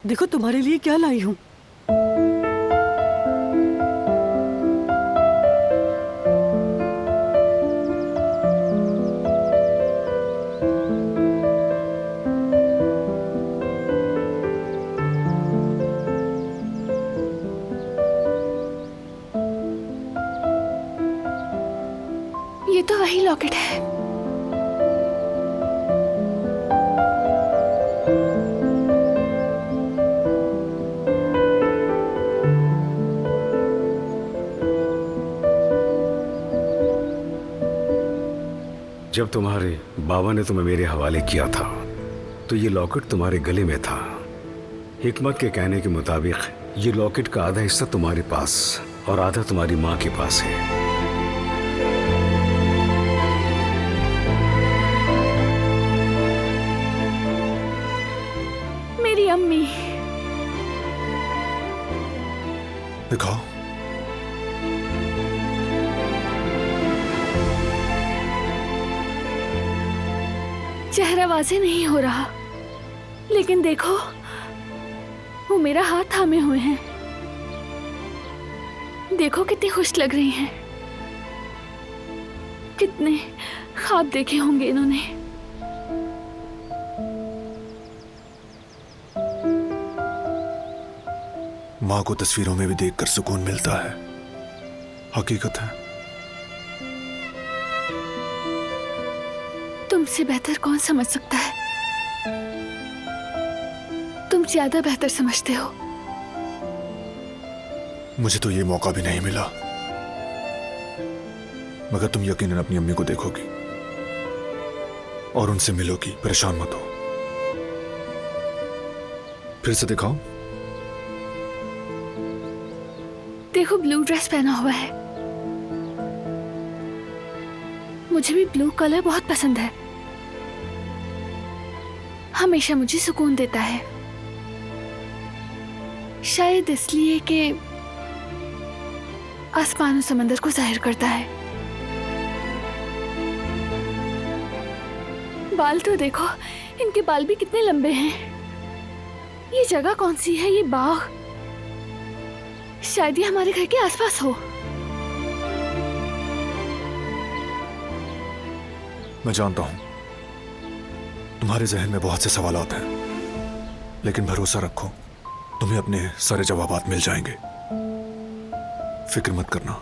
देखो तुम्हारे लिए क्या लाई हूँ। ये तो वही लॉकेट है। जब तुम्हारे बाबा ने तुम्हें मेरे हवाले किया था तो ये लॉकेट तुम्हारे गले में था। हिकमत के कहने के मुताबिक ये लॉकेट का आधा हिस्सा तुम्हारे पास और आधा तुम्हारी माँ के पास है। मेरी अम्मी। दिखाओ। चेहरा वाज़ेह नहीं हो रहा, लेकिन देखो वो मेरा हाथ थामे हुए हैं। देखो कितनी खुश लग रही हैं। कितने ख्वाब देखे होंगे इन्होंने। माँ को तस्वीरों में भी देखकर सुकून मिलता है, हकीकत है। तुमसे बेहतर कौन समझ सकता है? तुम ज्यादा बेहतर समझते हो। मुझे तो ये मौका भी नहीं मिला, मगर तुम यकीनन अपनी अम्मी को देखोगी और उनसे मिलोगी। परेशान मत हो। फिर से दिखाओ। देखो ब्लू ड्रेस पहना हुआ है। मुझे भी ब्लू कलर बहुत पसंद है। हमेशा मुझे सुकून देता है। शायद इसलिए कि आसमान और समंदर को जाहिर करता है। बाल तो देखो, इनके बाल भी कितने लंबे हैं। ये जगह कौन सी है? ये बाग, शायद ये हमारे घर के आसपास हो। मैं जानता हूं तुम्हारे जहन में बहुत से सवालात हैं, लेकिन भरोसा रखो, तुम्हें अपने सारे जवाबात मिल जाएंगे। फिक्र मत करना।